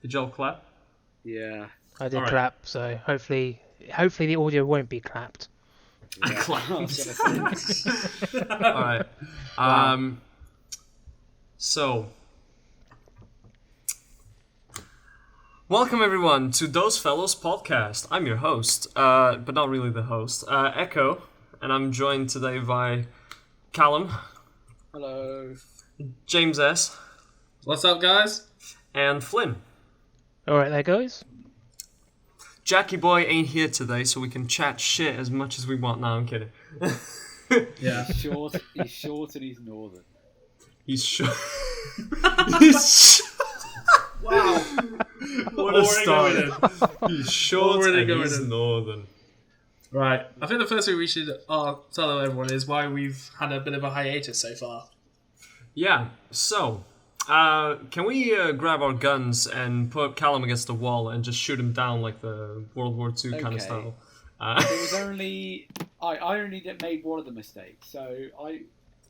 Did y'all clap? Yeah. I did Alright. clap, so hopefully the audio won't be clapped. I Yeah. clapped. I was gonna say. Alright. Wow. So, welcome everyone to Those Fellows podcast. I'm your host, but not really the host, Echo, and I'm joined today by Callum, Hello. James S, What's up, guys? and Flynn. Alright there, guys. Jackie Boy ain't here today, so we can chat shit as much as we want. No, I'm kidding. Yeah. He's short and he's northern. He's short. Wow. What a start. He's short Already and going he's in. northern. Right. I think the first thing we should tell everyone is why we've had a bit of a hiatus so far. Yeah, so, can we grab our guns and put Callum against the wall and just shoot him down like the World War II kind of Okay. style? It was only I only made one of the mistakes, so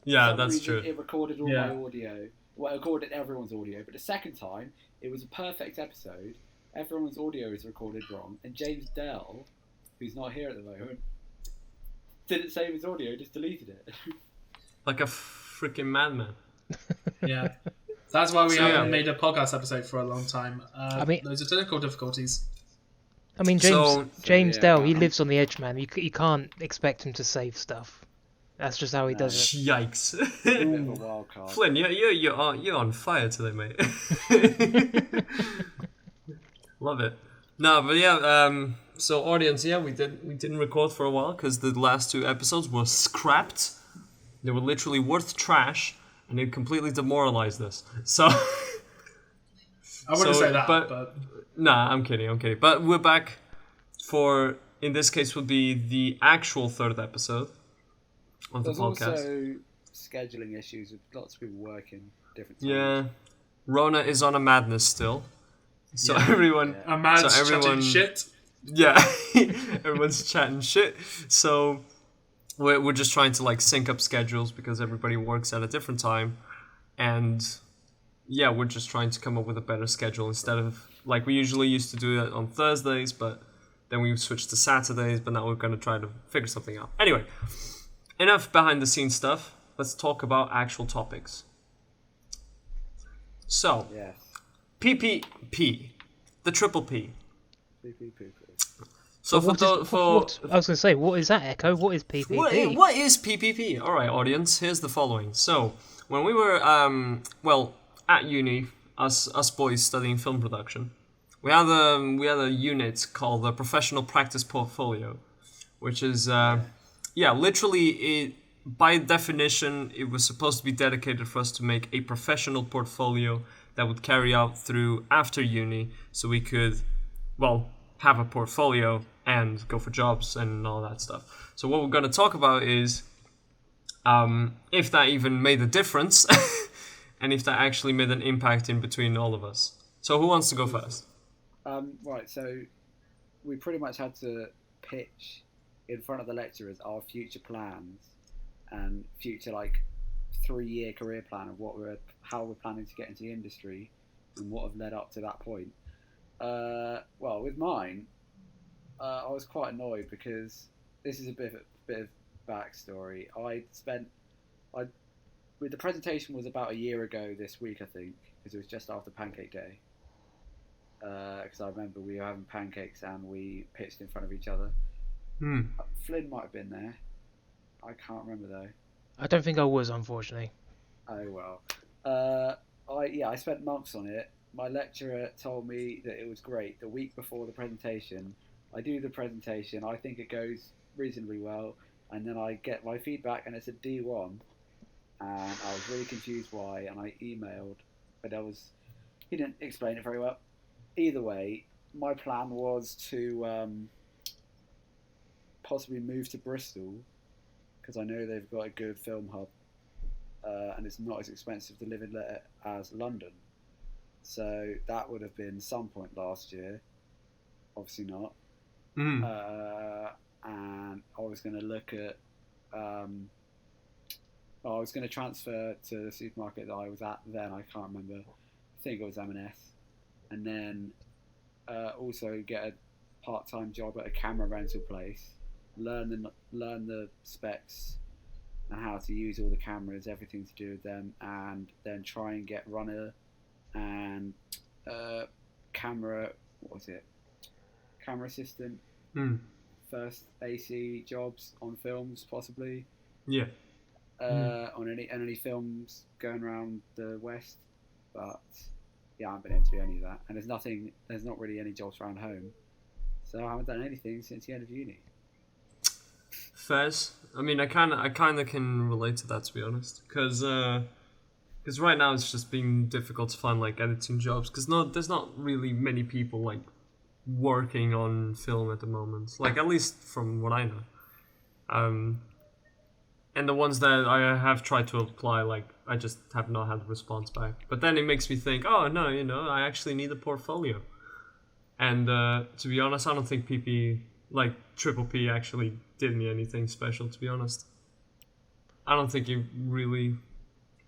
Yeah, for some that's reason, true. It recorded all Yeah. my audio. Well, it recorded everyone's audio, but the second time it was a perfect episode. Everyone's audio is recorded wrong, and James Dell, who's not here at the moment, didn't save his audio, just deleted it. Like a freaking madman. Yeah. That's why we So, haven't yeah. made a podcast episode for a long time. mean- Loads of technical difficulties. I mean, So- James yeah, Dell, he I'm- lives on the edge, man. You can't expect him to save stuff. That's just how he does it. Yikes. Bit of a wild card. Flynn, you're on fire today, mate. Love it. No, but yeah, so audience, yeah, we didn't record for a while because the last two episodes were scrapped. They were literally worth trash, and it completely demoralized us. So, I wouldn't So, say that, but- but nah, I'm kidding. But we're back for, in this case, would be the actual third episode of the There's podcast. also scheduling issues with lots of people working different times. Yeah, Rona is on a madness still. So Yeah. everyone, a man's So everyone- chatting shit. yeah, everyone's chatting shit. So we're just trying to like sync up schedules because everybody works at a different time, and yeah, we're just trying to come up with a better schedule instead of like we usually used to do it on Thursdays, but then we switched to Saturdays. But now we're gonna try to figure something out. Anyway, enough behind the scenes stuff. Let's talk about actual topics. So. Yes. PPP, the triple P. Poo, poo, poo, poo. So What is- what- I was going to say, what is that, Echo? What is PPP? what is PPP? All right, audience. Here's the following. So when we were at uni, us boys studying film production, we had a unit called the Professional Practice Portfolio, which is literally it. By definition, it was supposed to be dedicated for us to make a professional portfolio that would carry out through after uni, so we could, have a portfolio and go for jobs and all that stuff. So what we're going to talk about is if that even made a difference, and if that actually made an impact in between all of us. So who wants to go first? Right, so we pretty much had to pitch in front of the lecturers our future plans and future 3-year career plan of how we're planning to get into the industry and what have led up to that point. With mine, I was quite annoyed because this is a bit of backstory. The presentation was about a year ago this week, I think, because it was just after Pancake Day. Because I remember we were having pancakes and we pitched in front of each other. Flynn might have been there. I can't remember though. I don't think I was, unfortunately. Oh well. I spent months on it. My lecturer told me that it was great. The week before the presentation, I do the presentation. I think it goes reasonably well, and then I get my feedback, and it's a D1. And I was really confused why, and I emailed, but he didn't explain it very well. Either way, my plan was to possibly move to Bristol because I know they've got a good film hub, and it's not as expensive to live in there as London. So that would have been some point last year. Obviously not. And I was going to look at. I was going to transfer to the supermarket that I was at then. I can't remember. I think it was M&S. and then also get a part-time job at a camera rental place, learn the specs and how to use all the cameras, everything to do with them, and then try and get runner and camera assistant, first AC jobs on films possibly. Yeah. On any films going around the West, but yeah, I haven't been able to do any of that. And there's not really any jobs around home, so I haven't done anything since the end of uni. Fairs. I mean, I kind of can relate to that, to be honest, because right now it's just been difficult to find like editing jobs, because there's not really many people like working on film at the moment, like at least from what I know. And the ones that I have tried to apply, like, I just have not had a response back. But then it makes me think, oh, no, I actually need a portfolio. And to be honest, I don't think Triple P actually did me anything special, to be honest. I don't think it really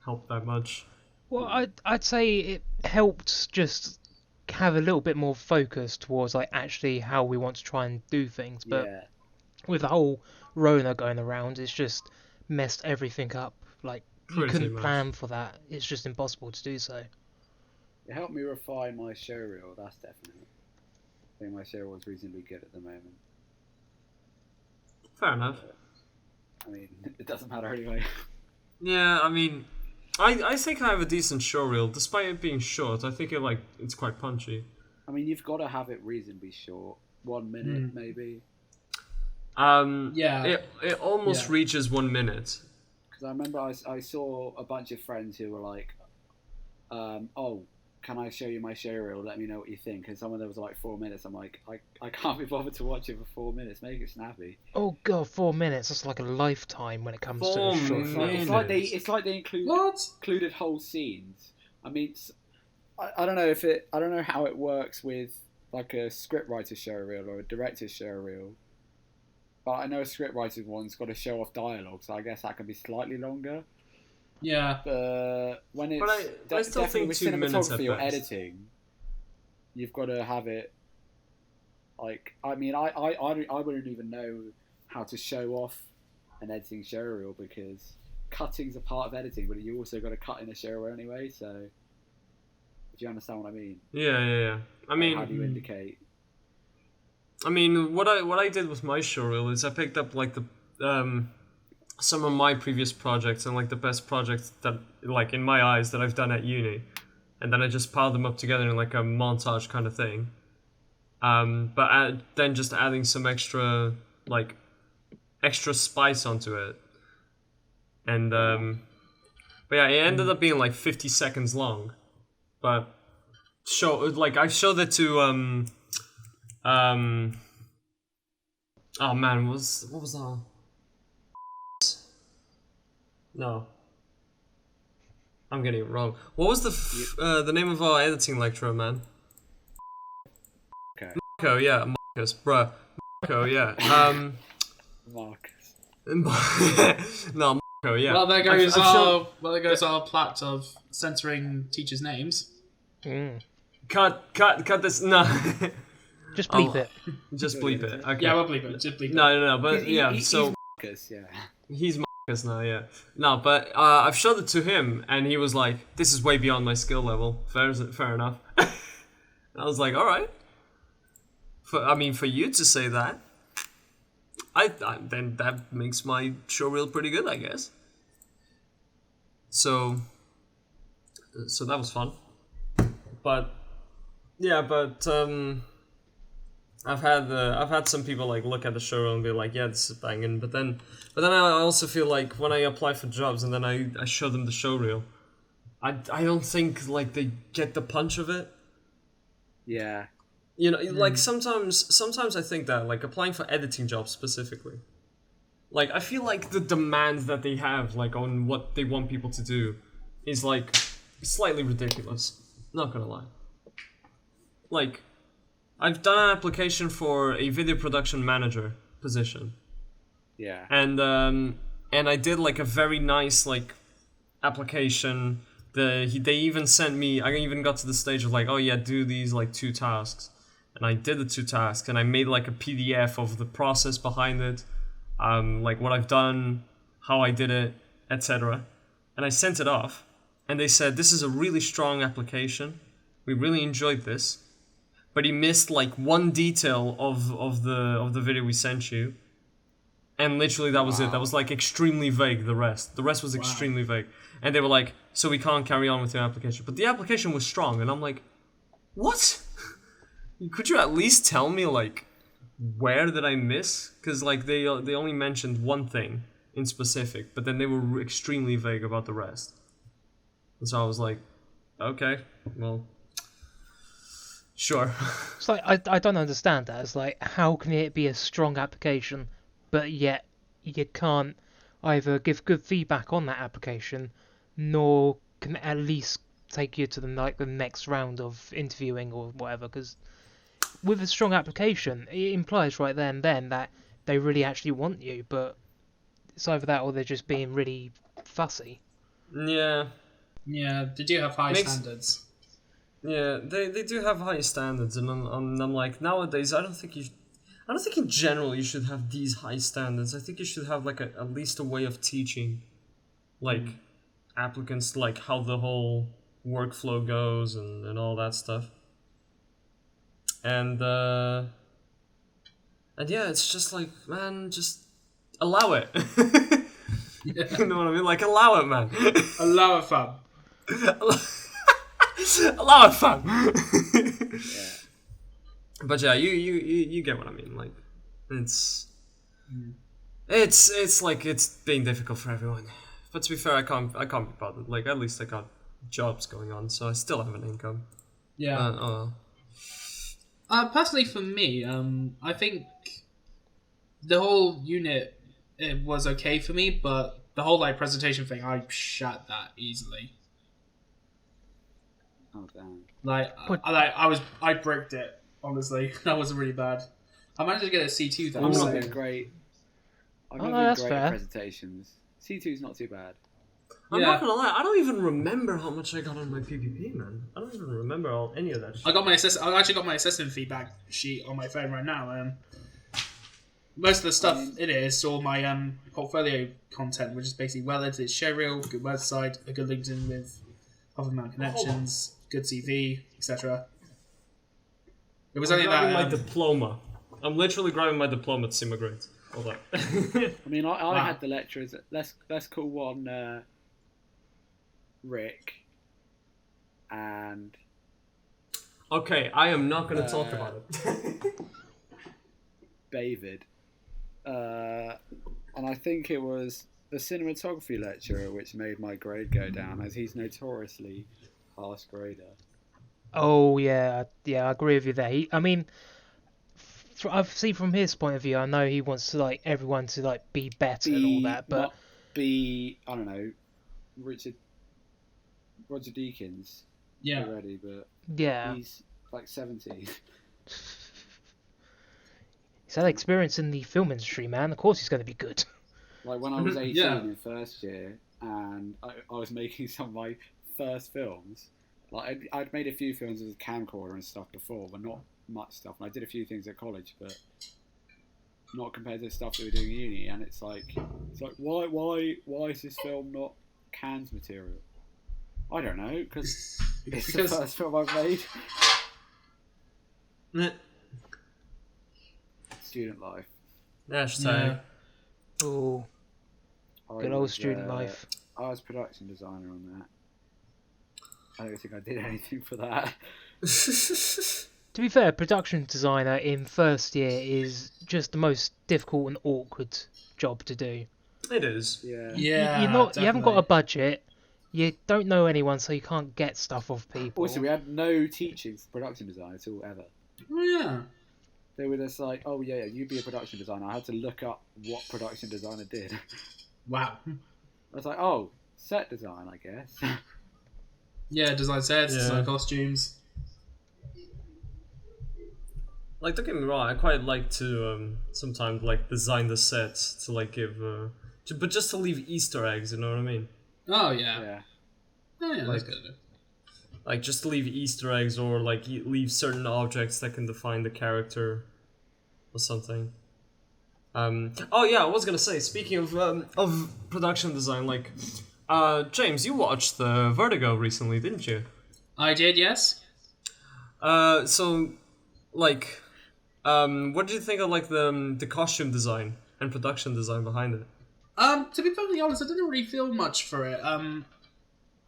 helped that much. Well, I'd say it helped just have a little bit more focus towards like actually how we want to try and do things. But with the whole Rona going around, it's just messed everything up. Like, you couldn't plan for that. It's just impossible to do so. It helped me refine my showreel, that's definite. I think my showreel is reasonably good at the moment. Fair enough. I mean, it doesn't matter anyway. Yeah, I mean, I think I have a decent showreel, despite it being short. I think it's quite punchy. I mean, you've got to have it reasonably short. 1 minute, maybe. Yeah. It almost reaches 1 minute. Because I remember I saw a bunch of friends who were like, oh, can I show you my showreel? Let me know what you think. And some of them was like 4 minutes. I'm like, I can't be bothered to watch it for 4 minutes. Make it snappy. Oh god, 4 minutes. That's like a lifetime when it comes to a short film. It's like they included whole scenes. I mean, I don't know how it works with like a scriptwriter showreel or a director's showreel. But I know a scriptwriter's one's got to show off dialogue, so I guess that can be slightly longer. Yeah. When it's I still think with 2 minutes cinematography or editing, you've got to have it. Like, I mean, I wouldn't even know how to show off an editing showreel, because cutting's a part of editing, but you also got to cut in a showreel anyway. So, do you understand what I mean? Yeah. I mean, how do you indicate? I mean, what I did with my showreel is I picked up like the some of my previous projects and like the best projects that, like, in my eyes, that I've done at uni, and then I just piled them up together in like a montage kind of thing. But then just adding some extra spice onto it, and but yeah, it ended up being like 50 seconds long. But I showed it to oh man, what was that? No, I'm getting it wrong. What was the name of our editing lecturer, man? Okay. Marco, yeah, Marcus, bruh. Marco, yeah. Marcus. No, Marco, yeah. Well, there goes our plot of censoring teachers' names. Cut this. No. Just bleep it. Just bleep it. Okay. Yeah, we'll bleep it. Just bleep it. No. But He's so Marcus, yeah. he's Marcus now. Yeah. No, but I've showed it to him, and he was like, "This is way beyond my skill level." Fair enough. I was like, "All right." For you to say that, then that makes my showreel pretty good, I guess. So that was fun. But I've had some people like look at the showreel and be like, yeah, this is banging. But then I also feel like when I apply for jobs and then I show them the showreel, I don't think like they get the punch of it. Yeah. You know, like sometimes I think that, like, applying for editing jobs specifically, like, I feel like the demands that they have, like, on what they want people to do is, like, slightly ridiculous. Not gonna lie. Like, I've done an application for a video production manager position. Yeah. And I did, like, a very nice, like, application. They even sent me. I even got to the stage of like, oh yeah, do these like 2 tasks, and I did the 2 tasks, and I made like a PDF of the process behind it, like what I've done, how I did it, etc. And I sent it off, and they said this is a really strong application. We really enjoyed this, but he missed like one detail of the video we sent you. And literally that was it. That was like extremely vague, the rest. The rest was extremely vague. And they were like, so we can't carry on with your application. But the application was strong, and I'm like, what? Could you at least tell me, like, where did I miss? Because, like, they only mentioned one thing in specific, but then they were extremely vague about the rest. And so I was like, okay, well, sure. It's like, I don't understand that. It's like, how can it be a strong application, but yet you can't either give good feedback on that application, nor can at least take you to the next round of interviewing or whatever? Because with a strong application, it implies right there and then that they really actually want you, but it's either that or they're just being really fussy. Yeah. Yeah, they do have high standards. Yeah, they do have high standards, and I'm like, nowadays I don't think in general you should have these high standards. I think you should have like at least a way of teaching, like applicants, like how the whole workflow goes and all that stuff. And yeah, it's just like, man, just allow it. Yeah. You know what I mean? Like, allow it, man. Allow it, fam. Allow it, fam. Yeah. But yeah, you get what I mean. Like, it's like it's being difficult for everyone. But to be fair, I can't be bothered. Like, at least I got jobs going on, so I still have an income. Yeah. Personally, for me, I think the whole unit, it was okay for me, but the whole like presentation thing, I shut that easily. Oh damn. I bricked it. Honestly, that was really bad. I managed to get a C2. I'm not been great. I've never been great at presentations. C2's not too bad. I'm not gonna lie, I don't even remember how much I got on my PPP, man. I don't even remember any of that shit. I actually got my assessment feedback sheet on my phone right now. Most of the stuff in it is all my portfolio content, which is basically well-edited showreel, good website, a good LinkedIn with half amount connections, good CV, etc. It was only grabbing that. my diploma. I'm literally grabbing my diploma to see my grades. Hold on. I mean, I had the lecturers. Let's call one Rick and. Okay, I am not going to talk about it. David. And I think it was the cinematography lecturer which made my grade go down, as he's notoriously harsh grader. Oh yeah, I agree with you there. I've seen from his point of view. I know he wants to like everyone to like be better and all that, but I don't know, Roger Deakins. Yeah. Already, but yeah, he's like 70. He's had experience in the film industry, man. Of course he's going to be good. Like when I was 18 in first year, and I was making some of my first films. Like I'd made a few films with a camcorder and stuff before, but not much stuff. And I did a few things at college, but not compared to the stuff that we were doing at uni. And it's like why is this film not Cannes material? I don't know, because it's the first film I've made. Student life. Hashtag. Oh, good old student life. I was production designer on that. I don't think I did anything for that. To be fair, production designer in first year is just the most difficult and awkward job to do. It is. Yeah. You haven't got a budget. You don't know anyone, so you can't get stuff off people. Also, we had no teaching for production design at all, ever. Oh yeah. They were just like, oh yeah, you be a production designer. I had to look up what production designer did. Wow. I was like, oh, set design, I guess. Yeah, design sets, design costumes. Like, don't get me wrong, I quite like to sometimes like design the sets to like give, but just to leave Easter eggs. You know what I mean? Oh yeah. Yeah. Oh, yeah, that's good. Like just leave Easter eggs or like leave certain objects that can define the character or something. Oh yeah, I was gonna say. Speaking of production design, like, James, you watched the Vertigo recently, didn't you? I did, yes. So, like, what did you think of like the costume design and production design behind it? To be perfectly honest, I didn't really feel much for it.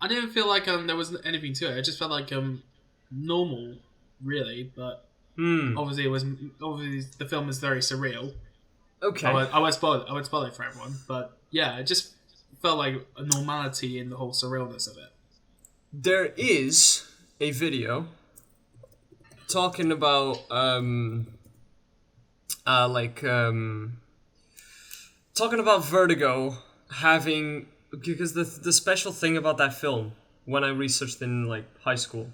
I didn't feel like there was anything to it. It just felt like normal, really. But obviously, the film is very surreal. Okay. I won't spoil it. I won't spoil it for everyone. But yeah, it just felt like a normality in the whole surrealness of it. There is a video talking about talking about Vertigo having, because the special thing about that film, when I researched in like high school,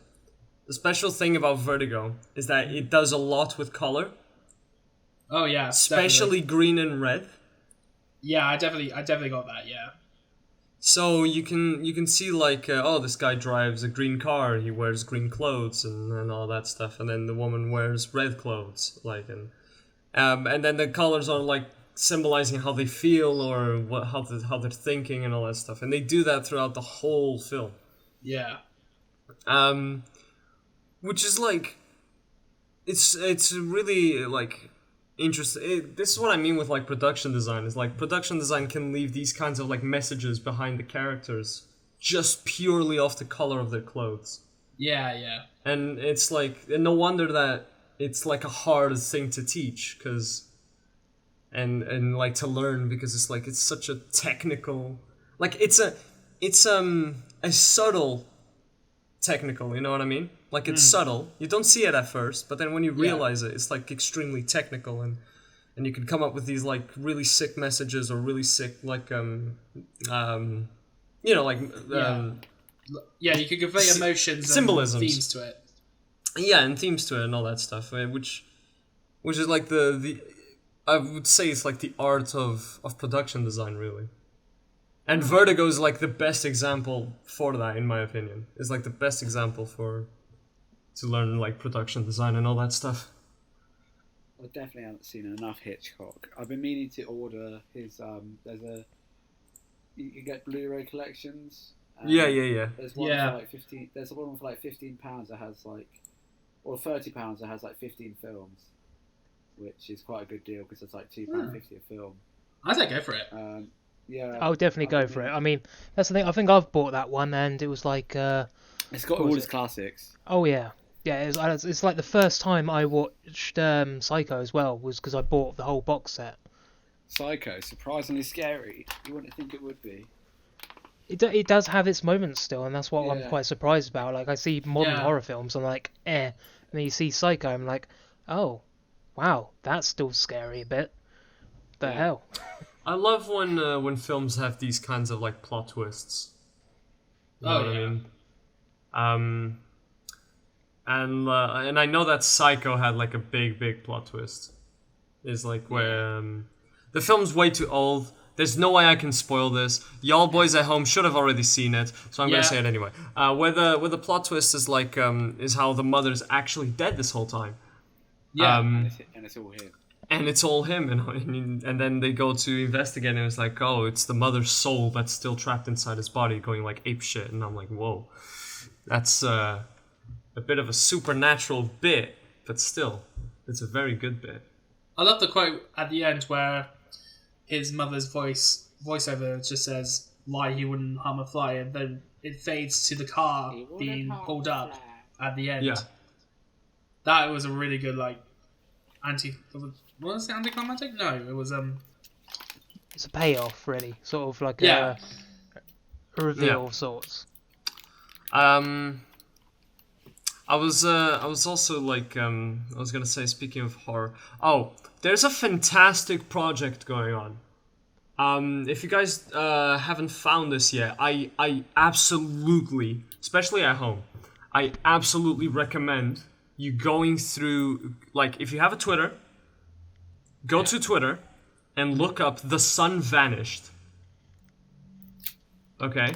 the special thing about Vertigo is that it does a lot with color. Oh yeah, especially green and red. Yeah, I definitely got that. Yeah. So you can see like, oh, this guy drives a green car, he wears green clothes and all that stuff, and then the woman wears red clothes, like, and then the colors are like symbolizing how they feel or how they're thinking and all that stuff, and they do that throughout the whole film. Yeah. Which is like, it's really like interesting. This is what I mean with like production design. Is like production design can leave these kinds of like messages behind the characters just purely off the color of their clothes. Yeah, yeah. And it's like, and no wonder that it's like a hard thing to teach, because and like to learn, because it's like it's such a technical, like it's a subtle technical, you know what I mean? Like it's subtle. You don't see it at first, but then when you realize it, it's like extremely technical, and you can come up with these like really sick messages or really sick like you know, like yeah, you could convey emotions, symbolisms, and themes to it. Yeah, and themes to it and all that stuff, which is like the I would say it's like the art of production design, really. And Vertigo is like the best example for that, in my opinion. It's like the best example to learn like production design and all that stuff. I definitely haven't seen enough Hitchcock. I've been meaning to order his. You can get Blu-ray collections. Yeah. There's one for like 15. There's one for like £15 that has like, or £30 that has like 15 films, which is quite a good deal because it's like £2.50 a film. I'd say go for it. Yeah, I'll definitely go for it. I mean, that's the thing. I think I've bought that one, and it was like. It's got all his classics. Oh yeah, it's like the first time I watched Psycho as well was because I bought the whole box set. Psycho, surprisingly scary. You wouldn't think it would be. It does have its moments still, and that's what I'm quite surprised about. Like, I see modern horror films, I'm like, and then you see Psycho, I'm like, oh, wow, that's still scary a bit. The hell. I love when films have these kinds of like plot twists. You know what I mean? And I know that Psycho had like a big plot twist. It's like where the film's way too old. There's no way I can spoil this. Y'all boys at home should have already seen it, so I'm gonna say it anyway. Where the plot twist is like is how the mother's actually dead this whole time. Yeah, and it's all him. And it's all him, and then they go to investigate, and it's like, oh, it's the mother's soul that's still trapped inside his body, going like ape shit. And I'm like, whoa, that's a bit of a supernatural bit, but still, it's a very good bit. I love the quote at the end where his mother's voiceover just says, "Lie, he wouldn't harm a fly," and then it fades to the car being pulled up at the end. Yeah, that was a really good like was it anticlimactic? No, it was It's a payoff, really, sort of like a reveal of sorts. I was also like I was gonna say, speaking of horror, there's a fantastic project going on. If you guys haven't found this yet, I absolutely, especially at home, I absolutely recommend you going through, like, if you have a Twitter, go to Twitter and look up The Sun Vanished. Okay?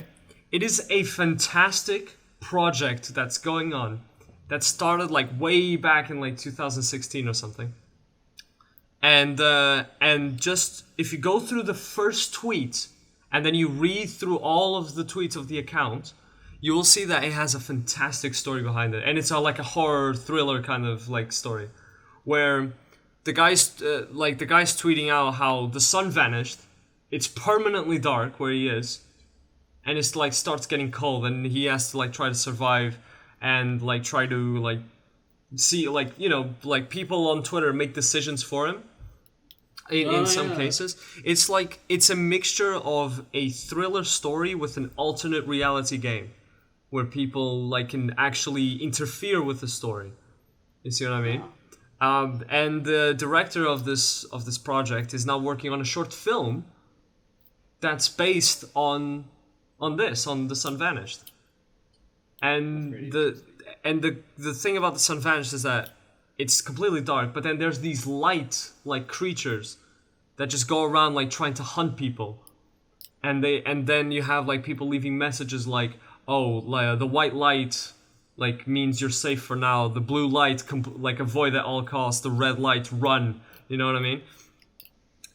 It is a fantastic project that's going on that started like way back in like 2016 or something. And just if you go through the first tweet and then you read through all of the tweets of the account, you will see that it has a fantastic story behind it, and it's like a horror thriller kind of like story, where the guy's tweeting out how the sun vanished, it's permanently dark where he is, and it's like starts getting cold, and he has to like try to survive, and like try to like see like like people on Twitter make decisions for him. In some cases, it's a mixture of a thriller story with an alternate reality game, where people like can actually interfere with the story. You see what I mean? And the director of this project is now working on a short film that's based on The Sun Vanished. And the thing about The Sun Vanished is that it's completely dark, but then there's these light like creatures that just go around like trying to hunt people. And then you have like people leaving messages like, oh, the white light like means you're safe for now. The blue light, like avoid at all costs. The red light, run. You know what I mean?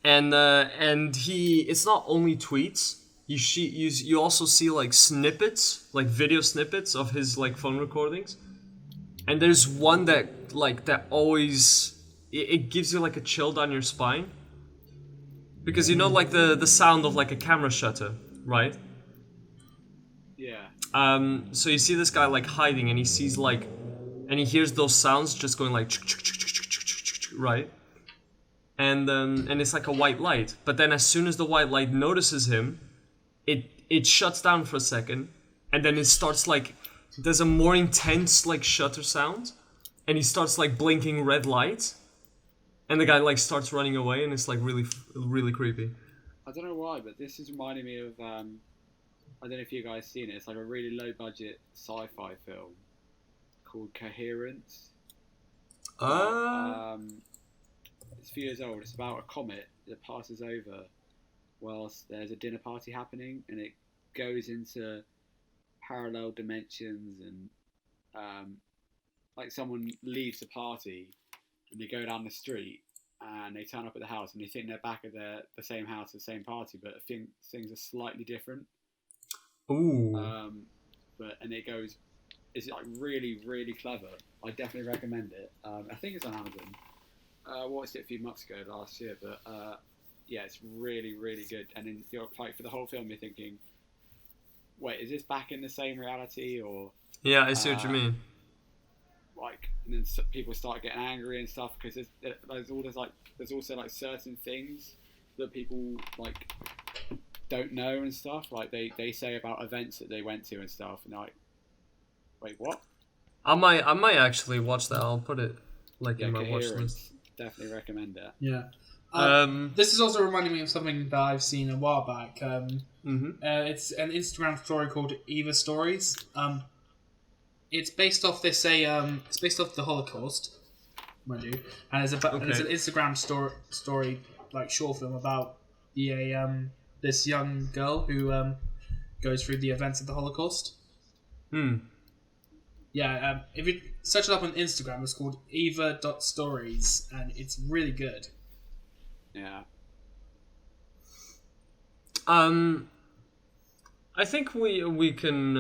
And it's not only tweets. You also see like snippets, like video snippets of his like phone recordings. And there's one that always it gives you like a chill down your spine. Because like the sound of like a camera shutter, right? Yeah. So you see this guy like hiding, and he sees like, and he hears those sounds just going like, right? And it's like a white light. But then as soon as the white light notices him, it shuts down for a second, and then it starts like, there's a more intense like shutter sound, and he starts like blinking red lights, and the guy like starts running away, and it's like really, really creepy. I don't know why, but this is reminding me of I don't know if you guys seen it. It's like a really low budget sci-fi film called Coherence. It's a few years old. It's about a comet that passes over whilst there's a dinner party happening, and it goes into parallel dimensions, and like someone leaves the party and they go down the street and they turn up at the house and they think they're back at the same house, the same party, but things are slightly different. Ooh. And it goes, it's like really, really clever. I definitely recommend it. I think it's on Amazon. I watched it a few months ago last year, but yeah, it's really, really good. And then you're like, for the whole film, you're thinking, wait, is this back in the same reality, or? Yeah, I see what you mean. Like, and then people start getting angry and stuff because there's also like certain things that people like don't know and stuff. Like they say about events that they went to and stuff, and they're like, wait, what? I might actually watch that. I'll put it like in my Coherence. watch list. Definitely recommend it. Yeah. This is also reminding me of something that I've seen a while back. It's an Instagram story called Eva Stories. It's based off it's based off the Holocaust, mind you, and it's an Instagram story like short film about this young girl who goes through the events of the Holocaust. Yeah, if you search it up on Instagram, it's called eva.stories, and it's really good. Yeah. I think we can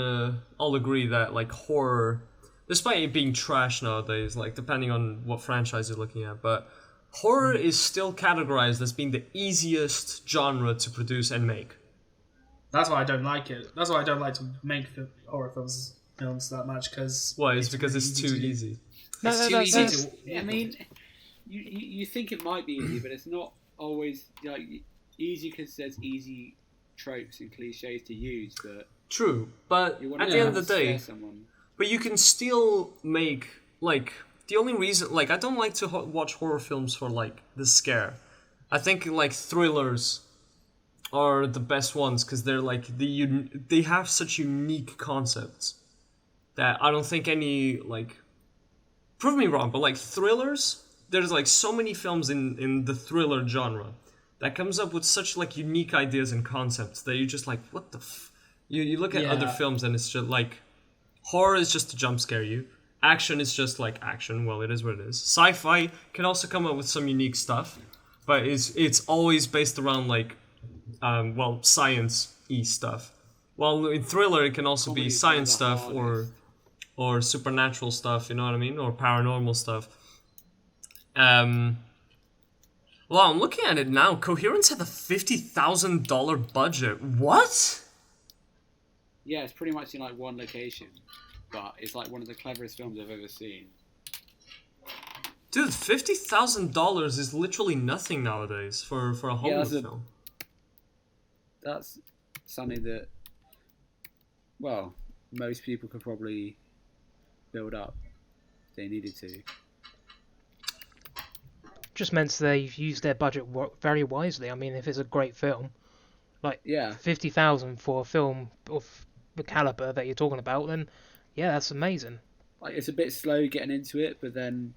all agree that like horror, despite it being trash nowadays, like depending on what franchise you're looking at, but horror is still categorized as being the easiest genre to produce and make. That's why I don't like it. That's why I don't like to make horror films that much, because why? It's because it's too easy. It's too easy to. I mean, you think it might be easy, but it's not always like easy because there's easy tropes and cliches to use. But true, but at the end of the day, but you can still make like the only reason like I don't like to watch horror films for like the scare. I think like thrillers are the best ones because they're like they have such unique concepts that I don't think any like prove me wrong, but like thrillers, there's like so many films in the thriller genre that comes up with such like unique ideas and concepts that you're just like, what the You look at other Yeah. films and it's just like horror is just to jump scare you. Action is just like action. Well, it is what it is. Sci-fi can also come up with some unique stuff, but it's always based around like science-y stuff. While in thriller it can also be Comedy is science one of the stuff hardest. or supernatural stuff. You know what I mean? Or paranormal stuff. Um. Well, I'm looking at it now. Coherence had a $50,000 budget. What? Yeah, it's pretty much in like one location, but it's like one of the cleverest films I've ever seen. Dude, $50,000 is literally nothing nowadays for a Hollywood that's film. That's something that, well, most people could probably build up if they needed to. Just meant they've used their budget very wisely. I mean, if it's a great film, like Yeah, 50,000 for a film of the caliber that you're talking about, then yeah, that's amazing. like it's a bit slow getting into it, but then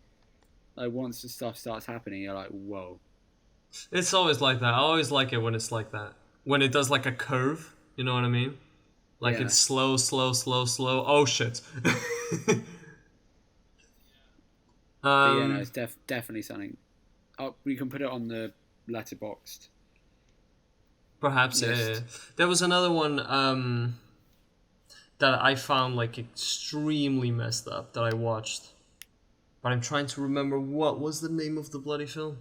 like once the stuff starts happening, you're like, whoa. It's always like that. I always like it when it's like that. When it does like a curve, you know what I mean? Like Yeah. it's slow, slow, slow, slow. Oh shit. But yeah, no, it's definitely something. Oh, we can put it on the letterboxed. Perhaps, yeah, List. yeah. There was another one that I found like extremely messed up that I watched. But I'm trying to remember what was the name of the bloody film.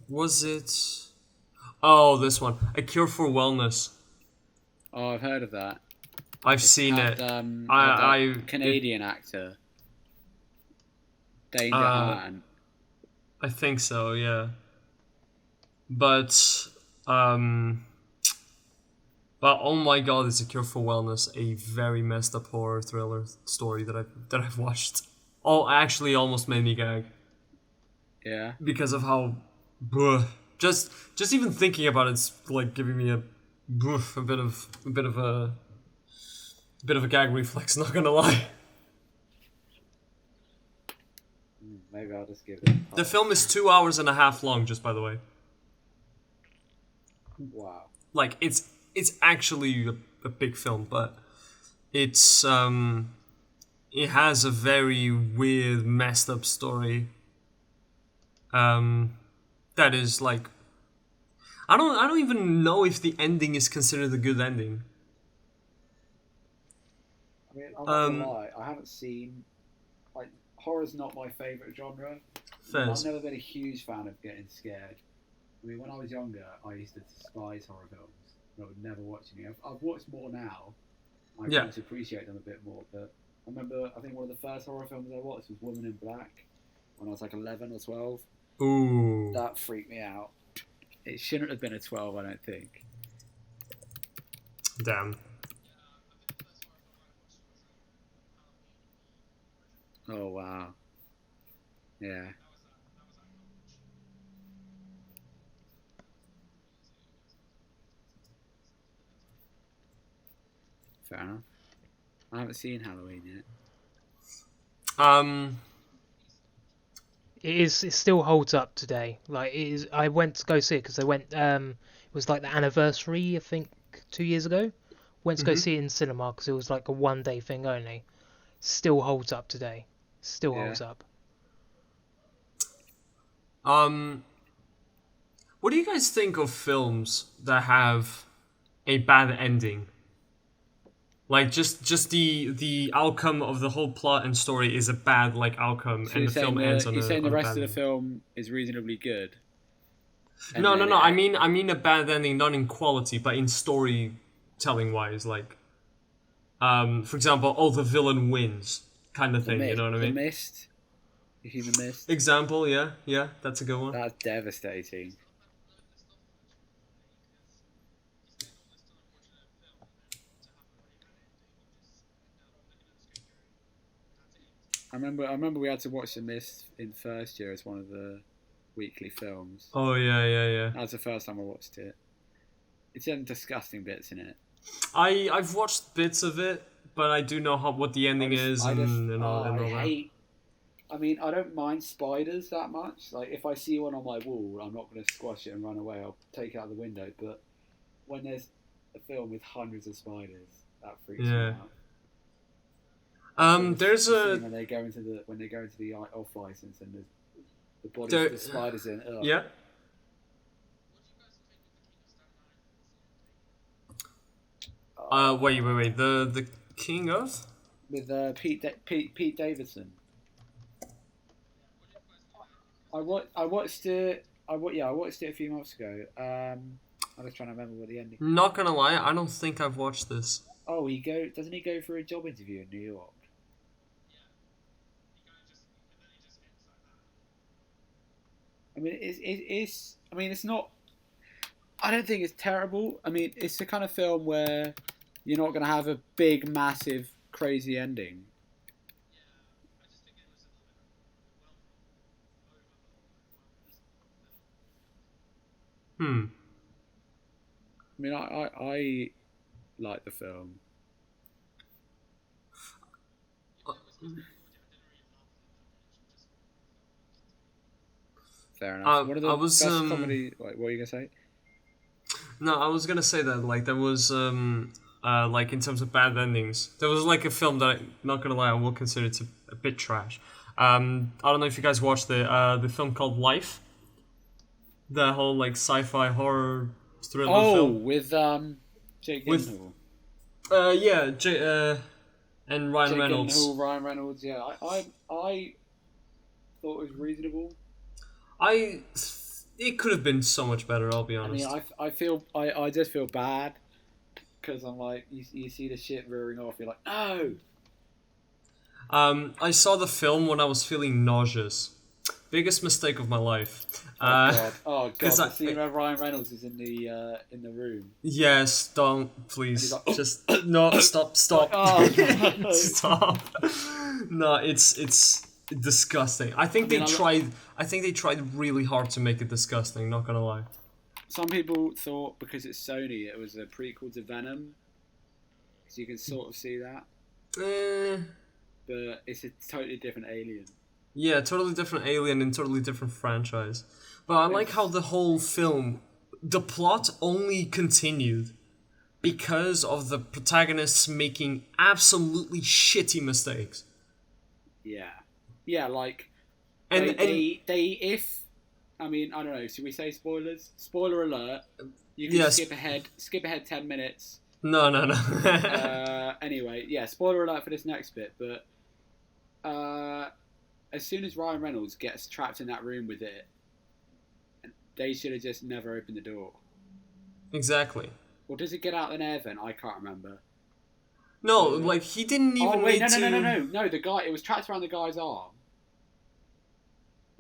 Was it? Oh, this one. A Cure for Wellness. Oh, I've heard of that. I've seen Had, it. had that Canadian actor, Danger Han. I think so, yeah. But oh my god, is A Cure for Wellness a very messed up horror thriller story that I've watched. Oh, actually, almost made me gag Yeah. because of how, just even thinking about it's like giving me a bit of a gag reflex. Not gonna lie. Maybe I'll just give it. The film is 2 hours and a half long. Just by the way, Wow. like it's actually a big film, but it's it has a very weird, messed up story. That is like, I don't even know if the ending is considered a good ending. I mean, I'm not gonna lie. I haven't seen like horror's not my favorite genre. Fair. I've never been a huge fan of getting scared. I mean, when I was younger, I used to despise horror films. I would never watch any. I've watched more now. I Yeah. come to appreciate them a bit more. But I remember, I think one of the first horror films I watched was Woman in Black when I was like 11 or 12. Ooh. That freaked me out. It shouldn't have been a 12, I don't think. Damn. Oh, wow. Yeah. Fair enough. I haven't seen Halloween yet. It still holds up today. Like it is. I went to go see it because they went. It was like the anniversary, I think, 2 years ago. Went to go see it in cinema because it was like a 1 day thing only. Still holds up today. Still Yeah. holds up. What do you guys think of films that have a bad ending? Like just the outcome of the whole plot and story is a bad like outcome, So and you're the film saying, ends on you're saying the on a rest bad of the ending. film is reasonably good? And No, then no. it- I mean a bad ending, not in quality, but in storytelling wise. Like, for example, oh, the villain wins, kind of The thing. Mist, You know what I The mean? Mist. You seen The Mist? Example, yeah, that's a good one. That's devastating. I remember we had to watch The Mist in first year as one of the weekly films. Oh yeah. That was the first time I watched it. It's some disgusting bits in it. I've watched bits of it, but I do know what the ending is and all I that. hate. I mean, I don't mind spiders that much. Like, if I see one on my wall, I'm not going to squash it and run away. I'll take it out the window. But when there's a film with hundreds of spiders, that freaks me Yeah. out. There's The a scene when they go into the off license and the bodies There- the spiders in. Ugh. yeah. Wait. The King of? With Pete Davidson. I watched it. I watched it a few months ago. I was trying to remember what the ending. Not gonna lie, I don't think I've watched this. Oh, doesn't he go for a job interview in New York? I mean, it's not. I don't think it's terrible. I mean, it's the kind of film where you're not going to have a big, massive, crazy ending. Hmm. I mean, I like the film. Fair enough. One of the I was, best comedy. What were you gonna say? No, I was gonna say that like there was like in terms of bad endings, there was like a film that not gonna lie I will consider it a bit trash. I don't know if you guys watched the film called Life. The whole like sci-fi horror thriller film. With Jake With- Gyllenhaal. And Ryan Jake Reynolds. Gyllenhaal, Ryan Reynolds. Yeah, I thought it was reasonable. It could have been so much better. I'll be I honest. mean, I just feel bad because I'm like, you see the shit rearing off. You're like, no. I saw the film when I was feeling nauseous. Biggest mistake of my life. Oh 'cause god! I- The scene where Ryan Reynolds is in the room. Yes, don't please. And he's like, Just no, stop. Oh, no. Stop. No, it's disgusting. I think they tried really hard to make it disgusting, not gonna lie. Some people thought because it's Sony, it was a prequel to Venom, because you can sort of see that, but it's a totally different Alien. Yeah, totally different alien and totally different franchise. But I like how the whole film, the plot only continued because of the protagonists making absolutely shitty mistakes. Yeah, like And I mean, I don't know. Should we say spoilers? Spoiler alert. You can Yes. skip ahead 10 minutes. no. Anyway, yeah, spoiler alert for this next bit. But as soon as Ryan Reynolds gets trapped in that room with it, they should have just never opened the door. Exactly. Or does it get out an air vent? I can't remember. No, like he didn't even Oh wait, need to. no! The guy, it was trapped around the guy's arm.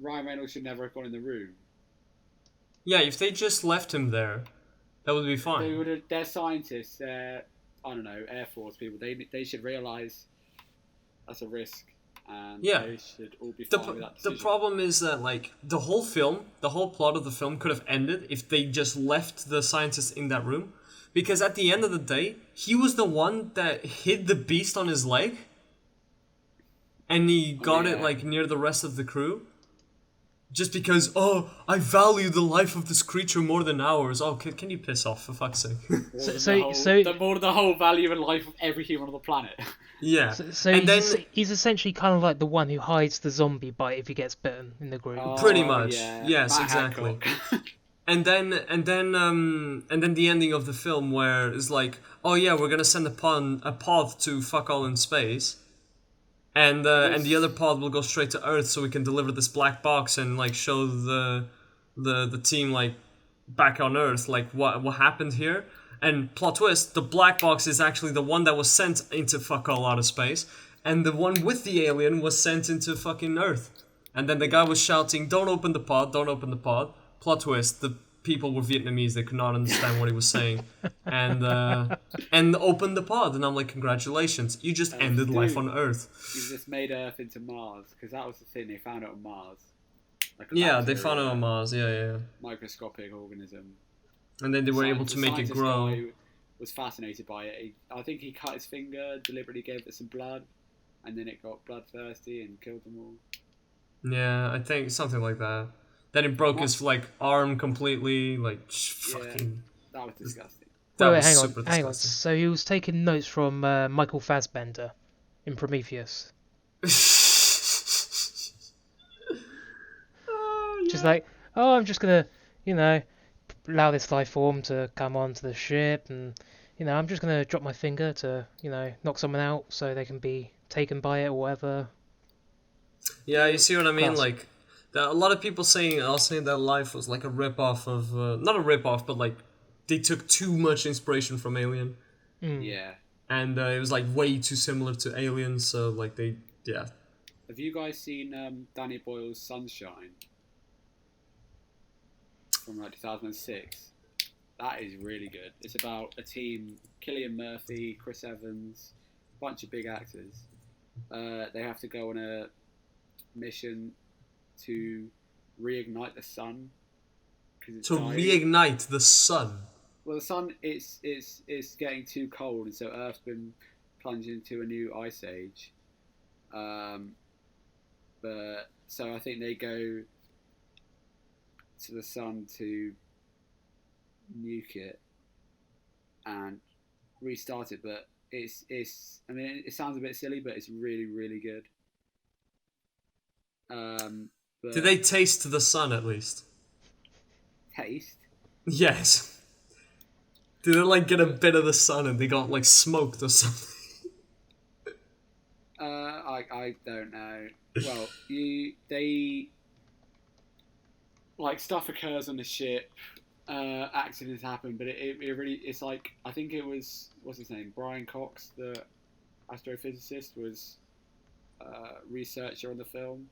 Ryan Reynolds should never have gone in the room. Yeah, if they just left him there, that would be They fine. would have. They're scientists. They're, I don't know, Air Force people. They should realise that's a risk, and Yeah. they should all be The, fine with that the decision. problem is that like the whole plot of the film could have ended if they just left the scientist in that room, because at the end of the day, he was the one that hid the beast on his leg, and he got it yeah. like near the rest of the crew. Just because, I value the life of this creature more than ours. Oh, can you piss off, for fuck's sake? More than the whole value and life of every human on the planet. Yeah. So and he's essentially kind of like the one who hides the zombie bite if he gets bitten in the group. Pretty much. Yeah. Yes, Matt exactly. Hancock. And then the ending of the film where it's like, oh yeah, we're gonna send a pod to fuck all in space, and the other pod will go straight to Earth so we can deliver this black box and like show the team like back on Earth like what happened here. And plot twist, the black box is actually the one that was sent into fuck all out of space, and the one with the alien was sent into fucking Earth. And then the guy was shouting, "Don't open the pod! Don't open the pod!" Plot twist: the people were Vietnamese; they could not understand what he was saying, and opened the pod. And I'm like, "Congratulations, you just ended life on Earth." You just made Earth into Mars, because that was the thing. They found it on Mars. Like a Yeah, they bacteria, found it on Mars. Yeah. Microscopic organism. And then they were able to make it The grow. scientist guy was fascinated by it. I think he cut his finger, deliberately gave it some blood, and then it got bloodthirsty and killed them all. Yeah, I think something like that. Then it broke his like arm completely. Like fucking. That was disgusting. That Wait, was hang super on, hang on. disgusting. So he was taking notes from Michael Fassbender in Prometheus. Just like, oh, I'm just gonna, you know, allow this life form to come onto the ship, and I'm just gonna drop my finger to, knock someone out so they can be taken by it or whatever. Yeah, you see what I mean? Class. Like, a lot of people are saying that Life was like a rip-off of, not a rip-off, but like, they took too much inspiration from Alien. Yeah. And it was like way too similar to Alien, so like yeah. Have you guys seen Danny Boyle's Sunshine from like 2006? That is really good. It's about a team: Cillian Murphy, Chris Evans, a bunch of big actors. They have to go on a mission to reignite the sun. 'Cause it's To dying. reignite the sun. Well, the sun it's getting too cold, and so Earth's been plunging into a new ice age. But so I think they go to the sun to nuke it and restart it. But it's I mean, it sounds a bit silly, but it's really, really good. But Did they taste the sun at least? taste? Yes. Did they like get a bit of the sun and they got like smoked or something? I don't know. Well, they like stuff occurs on the ship, accidents happen, but it really it's like I think it was what's his name, Brian Cox, the astrophysicist, was researcher on the film.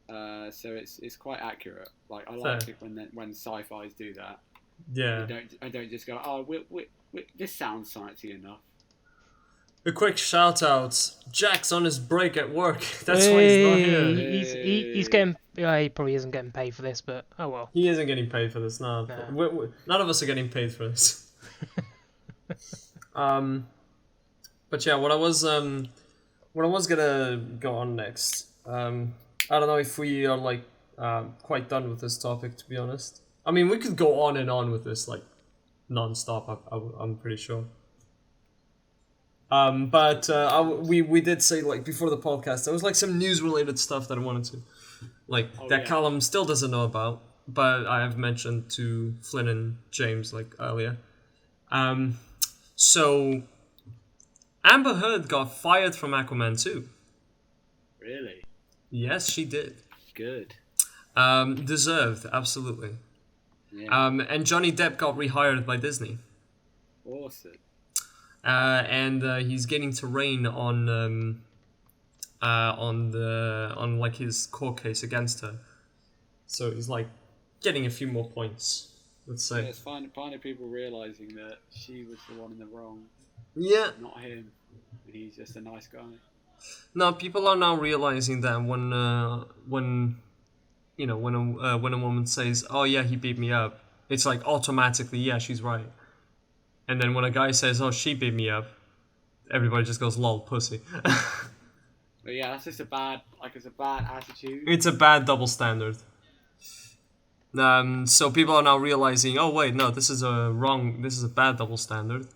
So it's quite accurate. Like I like Fair. it when sci-fis do that. Yeah. I don't just go, oh, this sounds sciencey enough. A quick shout out. Jack's on his break at work. That's why he's not here. He's getting. He probably isn't getting paid for this, but oh well. He isn't getting paid for this, no. Nah. None of us are getting paid for this. But yeah, what I was gonna go on next. I don't know if we are like quite done with this topic, to be honest. I mean, we could go on and on with this like non-stop. I'm pretty sure. But we did say like before the podcast there was like some news related stuff that I wanted to that Callum still doesn't know about, but I have mentioned to Flynn and James like earlier. So Amber Heard got fired from Aquaman 2. Really? Yes, she did. Good. Deserved, absolutely. Yeah. And Johnny Depp got rehired by Disney. Awesome. And he's getting to reign on like his court case against her. So he's like getting a few more points, let's say. Yeah, it's finally people realizing that she was the one in the wrong, Yeah. not him. He's just a nice guy. No, people are now realizing that when a woman says, "Oh yeah, he beat me up," it's like automatically, yeah, she's right. And then when a guy says, "Oh, she beat me up," everybody just goes, "Lol, pussy." But yeah, that's just a bad attitude. It's a bad double standard. So people are now realizing, oh wait, no, this is a bad double standard.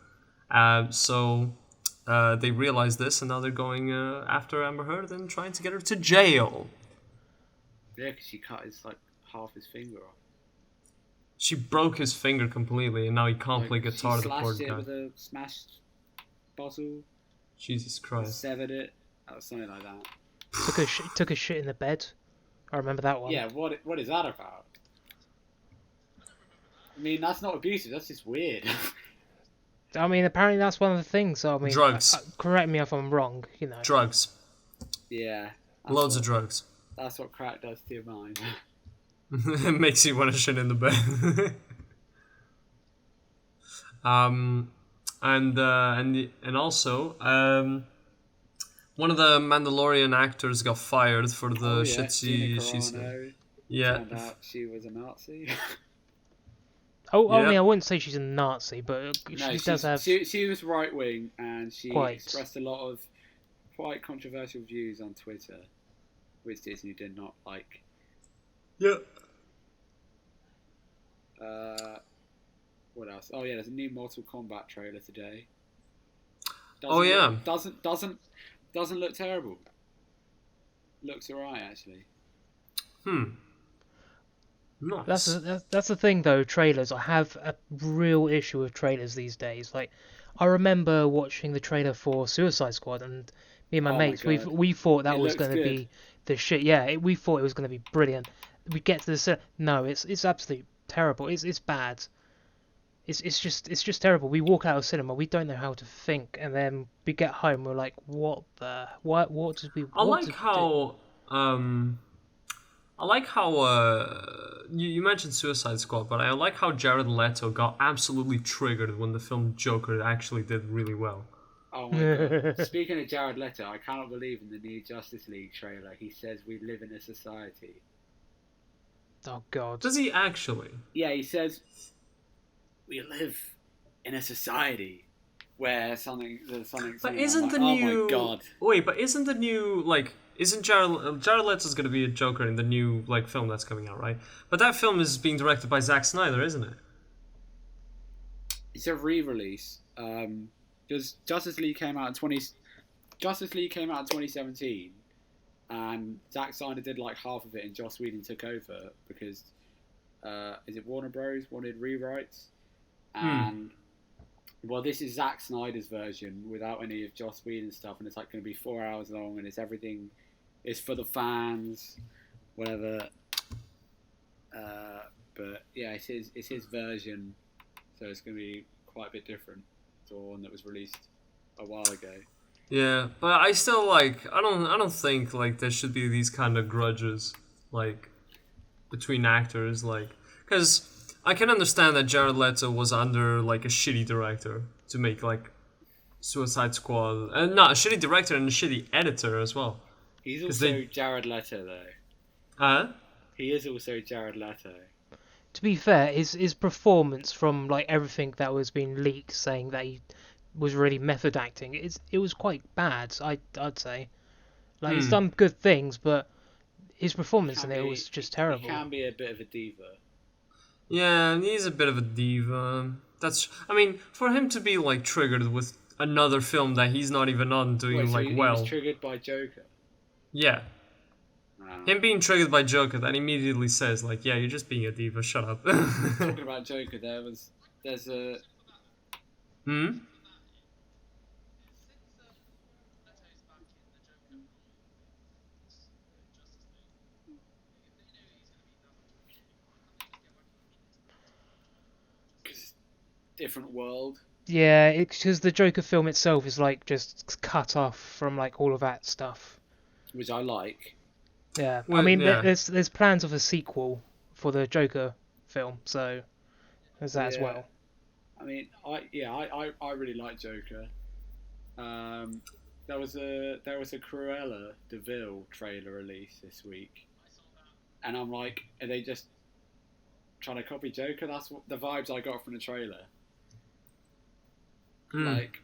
So they realize this, and now they're going after Amber Heard and trying to get her to jail. Yeah, because she cut half his finger off. She broke his finger completely, and now he can't play guitar. She The poor slashed it guy. with a smashed bottle. Jesus Or Christ. severed it. Something like that. Took a shit in the bed. I remember that one. Yeah, what is that about? I mean, that's not abusive. That's just weird. I mean, apparently that's one of the things. So I mean, Drugs. Correct me if I'm wrong. Drugs. Yeah. Loads of drugs. That's what crack does to your mind. It makes you want to shit in the bed. And also, one of the Mandalorian actors got fired for the shit she said. Yeah. Turned out she was a Nazi. I Yeah. mean, I wouldn't say she's a Nazi, but No, she does have. She was right wing, and she Quite. expressed a lot of quite controversial views on Twitter, which Disney did not like. Yeah. what else? Oh yeah, there's a new Mortal Kombat trailer today. Oh, yeah. Doesn't look terrible. Looks alright actually. That's Nice. that's the thing though. Trailers. I have a real issue with trailers these days. Like, I remember watching the trailer for Suicide Squad, and me and my Oh my mates, God. we thought that It was looks going to good. be the shit. Yeah, we thought it was going to be brilliant. We get to no, it's absolutely terrible. It's bad. It's just terrible. We walk out of cinema, we don't know how to think, and then we get home, we're like, what did we I what like did we do? how you mentioned Suicide Squad, but I like how Jared Leto got absolutely triggered when the film Joker actually did really well. Oh my God. Speaking of Jared Leto, I cannot believe in the new Justice League trailer he says we live in a society. Oh God. Does he actually? Yeah, he says we live in a society where there's something. But isn't the oh new? my God. Wait, but isn't the new like? Isn't Jared Leto's gonna be a Joker in the new like film that's coming out, right? But that film is being directed by Zack Snyder, isn't it? It's a re-release. Because Justice League came out in 2017, and Zack Snyder did like half of it, and Joss Whedon took over because is it Warner Bros. Wanted rewrites, and well, this is Zack Snyder's version without any of Joss Whedon's stuff, and it's like going to be 4 hours long, and it's everything. It's for the fans, whatever. But yeah, it's his version, so it's going to be quite a bit different to one that was released a while ago. Yeah, but I still like. I don't think like there should be these kind of grudges like between actors, like because I can understand that Jared Leto was under like a shitty director to make like Suicide Squad, and not a shitty director and a shitty editor as well. He's also Jared Leto, though. Huh? He is also Jared Leto. To be fair, his performance from like everything that was being leaked, saying that he was really method acting, it was quite bad. I'd say, like he's done good things, but his performance in it was just terrible. He can be a bit of a diva. Yeah, he's a bit of a diva. I mean, for him to be like triggered with another film that he's not even on doing Wait, so like he well. was triggered by Joker. Yeah. Him being triggered by Joker, that immediately says like, yeah, you're just being a diva. Shut up. Talking about Joker, there's a. Different world. Yeah, because the Joker film itself is like just cut off from like all of that stuff. Which I like. Yeah, Well, I mean, yeah. there's plans of a sequel for the Joker film, so there's that as well. I mean, I really like Joker. There was a Cruella de Vil trailer release this week, and I'm like, are they just trying to copy Joker? That's what the vibes I got from the trailer. Like,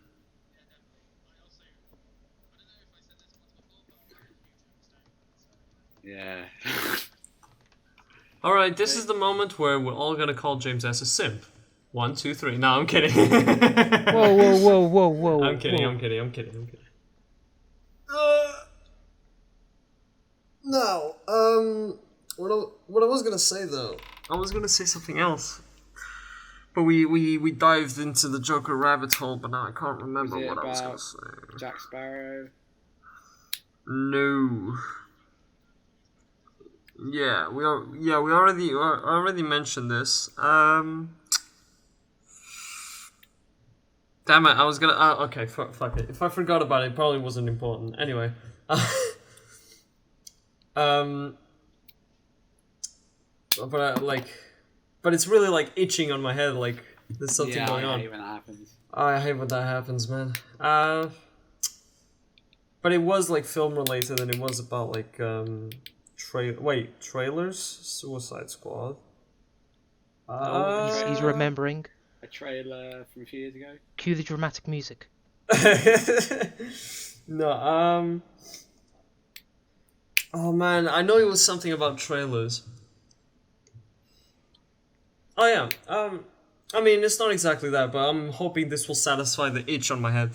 yeah. All right, this is the moment where we're all gonna call James S a simp. 1, 2, 3. No, I'm kidding. Whoa! I'm kidding. No. What I was gonna say though, I was gonna say something else, but we dived into the Joker rabbit hole, but now I can't remember what I was gonna say. Jack Sparrow. No. Yeah, we already mentioned this. Damn it, I was gonna. Okay, fuck it. If I forgot about it, it probably wasn't important. Anyway. But it's really like itching on my head. Like there's something going on. I hate when that happens. I hate when that happens, man. But it was like film related, and it was about like trailers. Suicide Squad. He's remembering. A trailer from a few years ago. Cue the dramatic music. No, oh man, I know it was something about trailers. Oh yeah, I mean, it's not exactly that, but I'm hoping this will satisfy the itch on my head.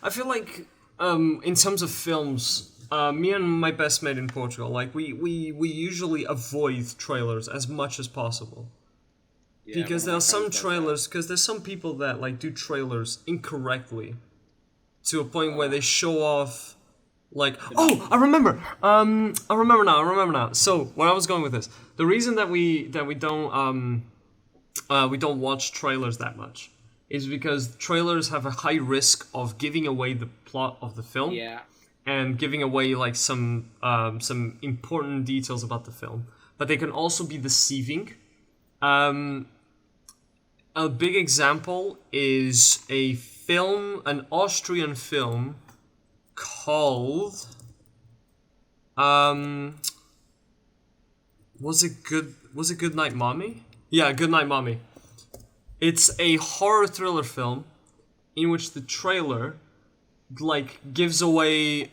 I feel like, in terms of films, me and my best mate in Portugal, like we usually avoid trailers as much as possible. Yeah, Because one there of are my some friends does that. trailers, because there's some people that like do trailers incorrectly, to a point where they show off, like, oh, I remember now. So where I was going with this, the reason that we don't watch trailers that much is because trailers have a high risk of giving away the plot of the film Yeah, and giving away like some important details about the film, but they can also be deceiving. A big example is an Austrian film called was it Good Night Mommy? Yeah, Good Night Mommy. It's a horror thriller film in which the trailer like gives away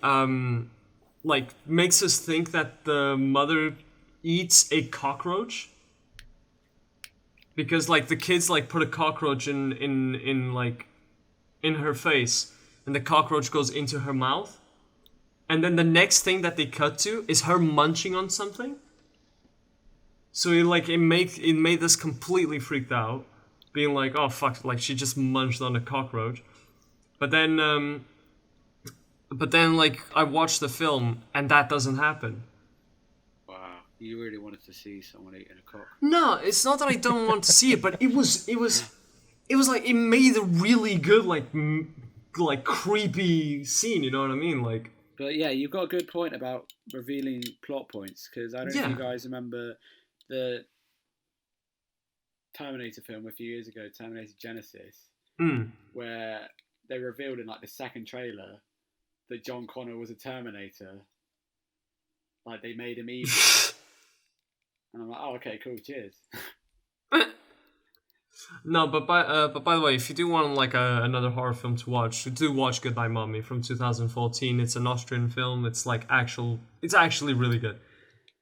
like makes us think that the mother eats a cockroach, because like the kids like put a cockroach in like in her face, and the cockroach goes into her mouth, and then the next thing that they cut to is her munching on something. So it made us completely freaked out, being like, oh fuck, like she just munched on a cockroach. But then like I watched the film and that doesn't happen. wow. You really wanted to see someone eating a cock. No, it's not that I don't want to see it, but it was like it made a really good like creepy scene. You know what I mean? Like, But yeah, you've got a good point about revealing plot points, because I don't know if you Yeah. guys remember the Terminator film a few years ago, Terminator Genesis, where they revealed in like the second trailer that John Connor was a Terminator. Like they made him evil. And I'm like, oh, okay, cool, cheers. No, but by the way, if you do want like another horror film to watch, do watch Goodbye Mommy from 2014. It's an Austrian film. It's actually really good.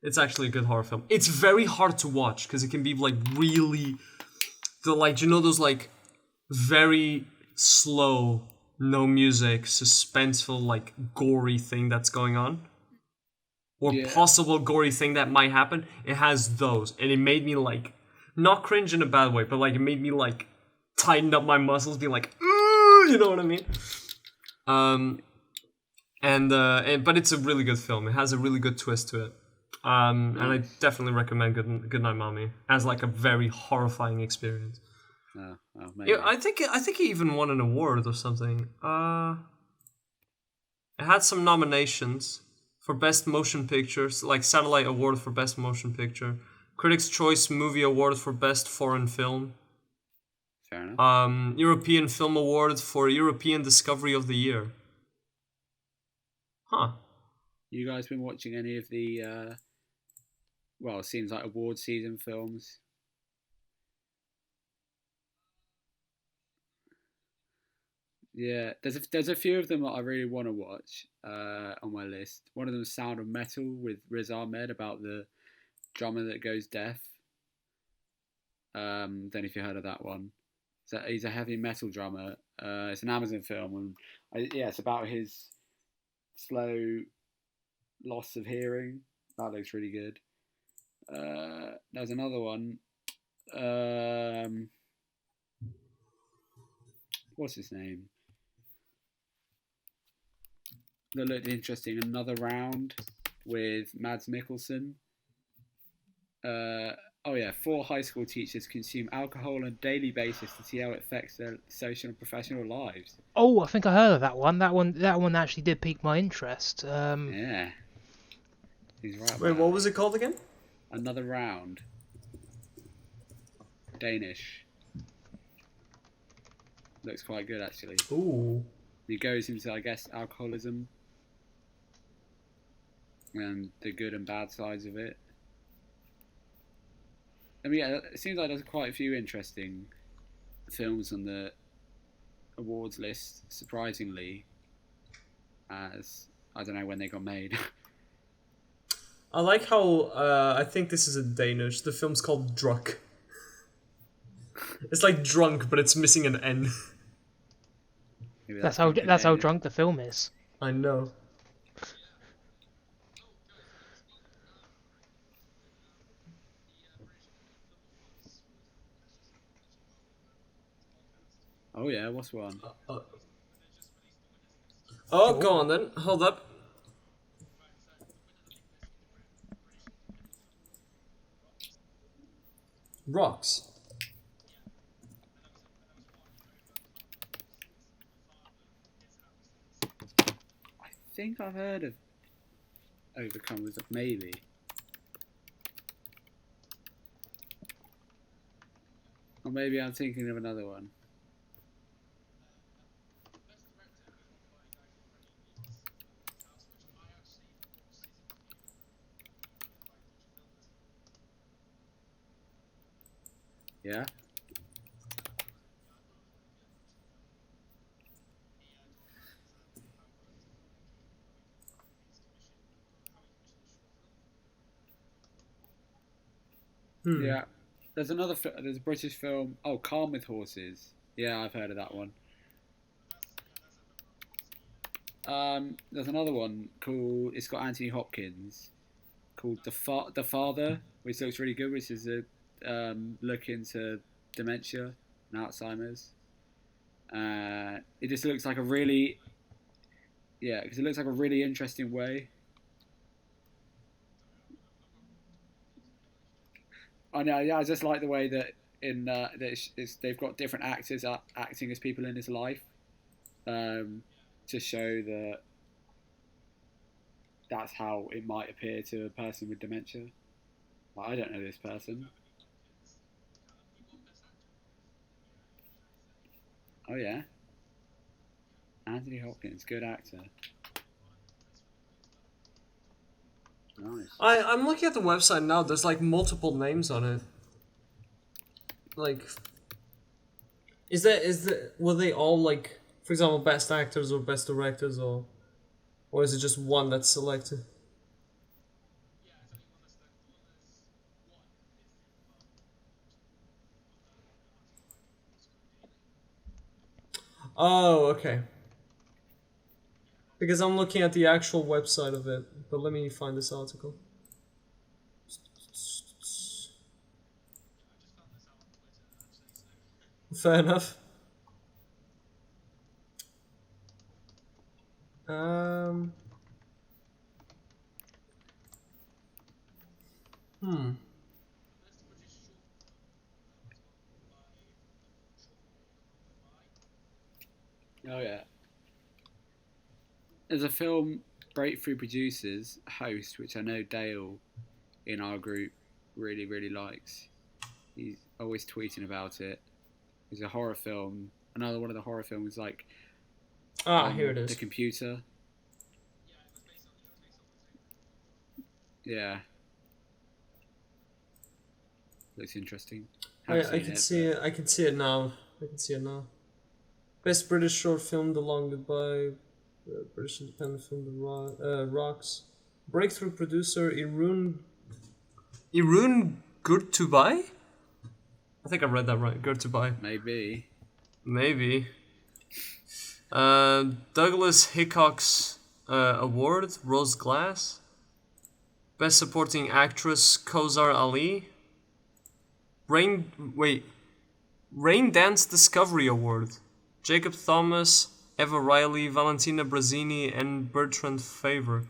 It's actually a good horror film. It's very hard to watch because it can be like really, those like very slow, no music, suspenseful, like gory thing that's going on, or Yeah. possible gory thing that might happen. It has those, and it made me like not cringe in a bad way, but like it made me like tighten up my muscles, being like, "Ooh," you know what I mean? But it's a really good film. It has a really good twist to it. And I definitely recommend Goodnight Mommy as like a very horrifying experience. Oh, maybe. Yeah, I think he even won an award or something. It had some nominations for Best Motion Pictures, like Satellite Award for Best Motion Picture, Critics' Choice Movie Award for Best Foreign Film, Fair enough. European Film Award for European Discovery of the Year. Huh. You guys been watching any of the, well, it seems like award season films? Yeah, there's a few of them that I really want to watch on my list. One of them is Sound of Metal with Riz Ahmed, about the drummer that goes deaf. Don't know if you heard of that one. So he's a heavy metal drummer. It's an Amazon film, and it's about his slow loss of hearing. That looks really good. There's another one. What's his name? That looked interesting. Another Round with Mads Mikkelsen. Oh yeah, 4 high school teachers consume alcohol on a daily basis to see how it affects their social and professional lives. Oh, I think I heard of that one. That one actually did pique my interest. Yeah. He's right. Wait, what was it called again? Another Round. Danish. Looks quite good actually. Ooh. He goes into, I guess, alcoholism and the good and bad sides of it. I mean, yeah, it seems like there's quite a few interesting films on the awards list, surprisingly, as I don't know when they got made. I like how I think this is in Danish. The film's called Druk. It's like drunk, but it's missing an N. Maybe That's how complicated. drunk the film is. I know. Oh yeah, what's one? Oh, go on then. Hold up. Rocks. I think I've heard of Overcomers, maybe. Or maybe I'm thinking of another one. Yeah? Yeah. There's there's a British film, Calm with Horses. Yeah, I've heard of that one. There's another one it's got Anthony Hopkins, called The Father, which looks really good, which is a look into dementia and Alzheimer's. It just looks like a really, because it looks like a really interesting way. I know, yeah, I just like the way that they've got different actors acting as people in his life, to show that that's how it might appear to a person with dementia. Like, I don't know this person. Oh yeah, Anthony Hopkins, good actor. Nice. I'm looking at the website now. There's like multiple names on it. Like, were they all like, for example, best actors or best directors, or is it just one that's selected? Oh, okay. Because I'm looking at the actual website of it, but let me find this article. Fair enough. Hmm. Oh yeah. There's a film Breakthrough Producers host, which I know Dale in our group really, really likes. He's always tweeting about it. It's a horror film. Another one of the horror films, like Here it is. The Computer. Yeah. Looks interesting. I can see it. I can see it now. Best British short film, The Long Goodbye. British independent film, The Rocks. Breakthrough producer, Irun Gurtubay? I think I read that right. Gurtubay. Maybe. Douglas Hickox Award, Rose Glass. Best Supporting Actress, Kozar Ali. Rain Dance Discovery Award, Jacob Thomas, Eva Riley, Valentina Brazzini, and Bertrand Favre.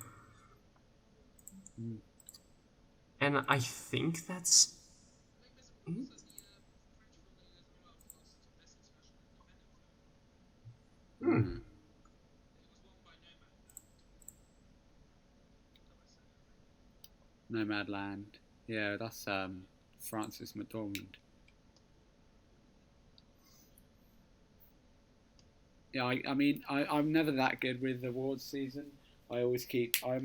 And I think that's... Nomadland. Yeah, that's Francis McDormand. Yeah, I mean, I'm never that good with awards season. I always I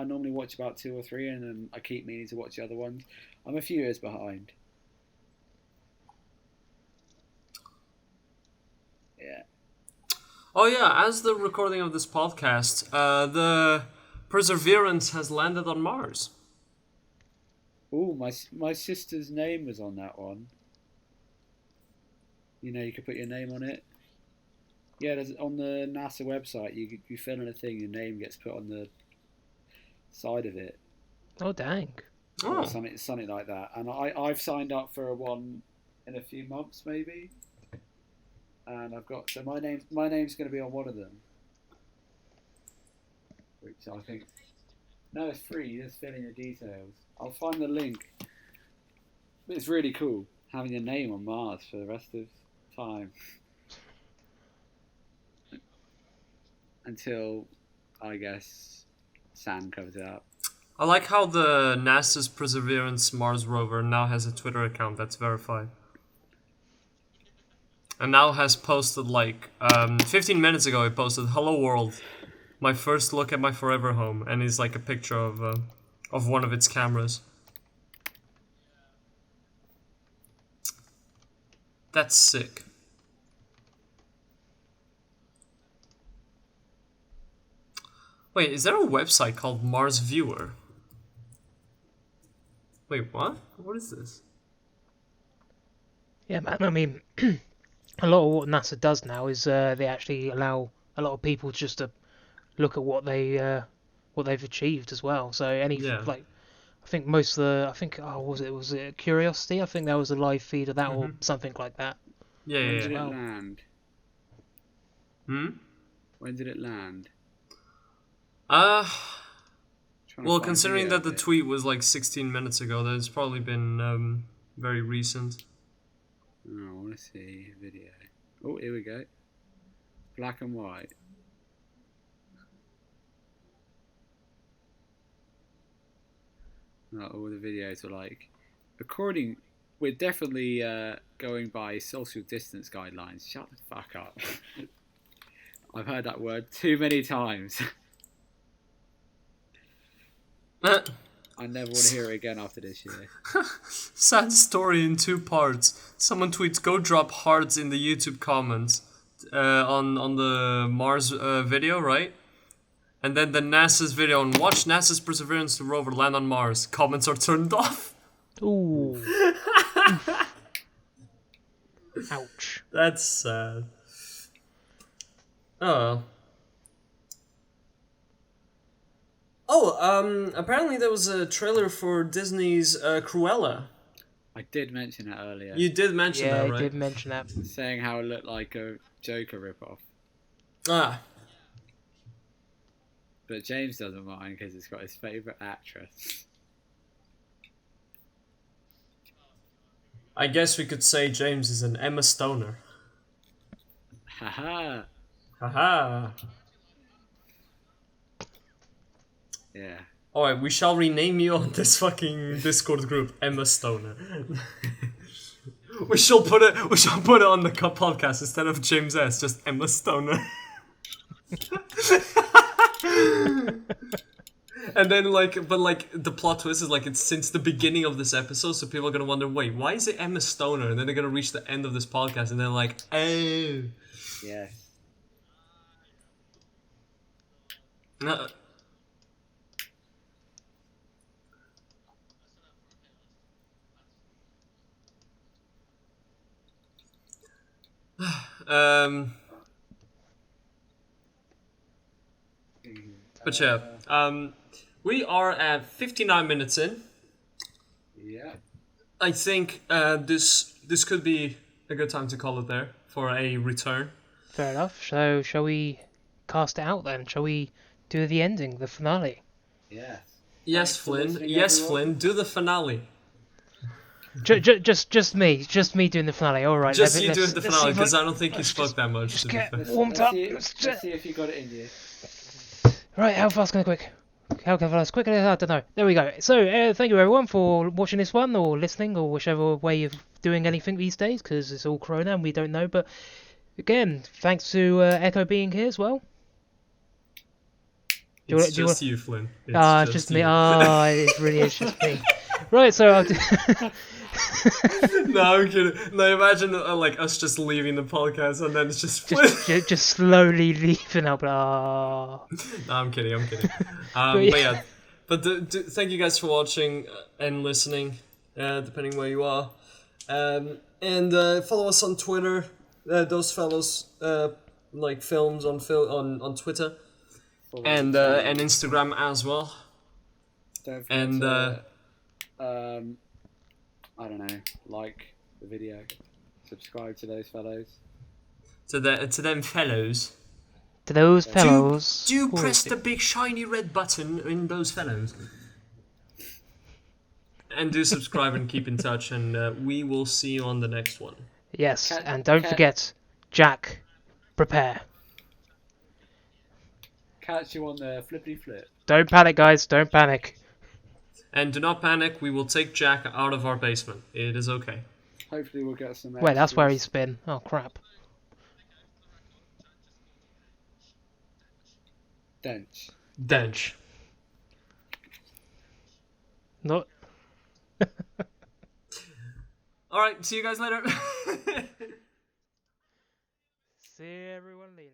normally watch about 2 or 3, and then I keep meaning to watch the other ones. I'm a few years behind. Yeah. Oh yeah, as the recording of this podcast, the Perseverance has landed on Mars. Oh, my sister's name was on that one. You could put your name on it. Yeah, there's, on the NASA website, you fill in a thing, your name gets put on the side of it. Oh, dang. Or something like that. And I've signed up for one in a few months, maybe. And I've got my name's going to be on one of them, which I think. No, it's free. You just fill in your details. I'll find the link. But it's really cool having your name on Mars for the rest of time. Until, I guess, Sam comes out. I like how the NASA's Perseverance Mars rover now has a Twitter account that's verified. And now has posted 15 minutes ago it posted, "Hello world, my first look at my forever home," and it's like a picture of one of its cameras. That's sick. Wait, is there a website called Mars Viewer? Wait, what? What is this? Yeah, man. I mean, a lot of what NASA does now is they actually allow a lot of people just to look at what they've achieved as well. So I think most of was it Curiosity? I think there was a live feed of that or something like that. Yeah. When did it land? Hmm? When did it land? Well, considering that the tweet was 16 minutes ago, that's probably been very recent. Oh, I want to see a video. Oh, here we go. Black and white. All the videos are we're definitely going by social distance guidelines. Shut the fuck up. I've heard that word too many times. I never want to hear it again after this year. Sad story in 2 parts. Someone tweets, "Go drop hearts in the YouTube comments on the Mars video, right?" And then the NASA's video on "Watch NASA's Perseverance rover land on Mars." Comments are turned off. Ooh. Ouch. That's sad. Oh. Apparently there was a trailer for Disney's Cruella. I did mention that earlier. You did mention that, right? Yeah, I did mention that. Saying how it looked like a Joker ripoff. Ah. But James doesn't mind because it's got his favourite actress. I guess we could say James is an Emma Stoner. Haha. Haha. Yeah. Alright, we shall rename you on this fucking Discord group Emma Stoner. we shall put it on the podcast instead of James S, just Emma Stoner. And then the plot twist is it's since the beginning of this episode, so people are gonna wonder, wait, why is it Emma Stoner? And then they're gonna reach the end of this podcast and they're like, oh. Yes. No. But yeah, we are at 59 minutes in. Yeah. I think this could be a good time to call it there for a return. Fair enough. So, shall we cast it out then? Shall we do the ending, the finale? Yes. Yes, Flynn. Yes, Flynn. Do the finale. Just me doing the finale. All right. Just you doing the finale because I don't think you spoke that much. Just To get be fair. warmed up. Let's see if you got it in you. Right, how fast can I quick? How fast quick? I don't know. There we go. So, thank you everyone for watching this one or listening or whichever way of doing anything these days because it's all Corona and we don't know. But again, thanks to Echo being here as well. It's just you, Flynn. It's just me. It really is just me. Right, so I'll do... No, I'm kidding. No, imagine us just leaving the podcast and then it's just Flynn. just slowly leaving up. No, I'm kidding. But thank you guys for watching and listening, depending where you are. And follow us on Twitter. Those fellows like films on Twitter and Instagram as well. Don't forget And to, I don't know, like the video, subscribe to those fellows. to them fellows. To those fellows. Do who press is the it? big shiny red button in those fellows. And do subscribe and keep in touch, and we will see you on the next one. Yes, Cat- and don't cat- forget, Jack, prepare. Catch you on the flippity flip. Don't panic, guys. Don't panic. And do not panic, we will take Jack out of our basement. It is okay. Hopefully we'll get some. Wait, that's where extras. he's been. Oh crap. Dench. Dench. Not. Alright, see you guys later. See everyone later.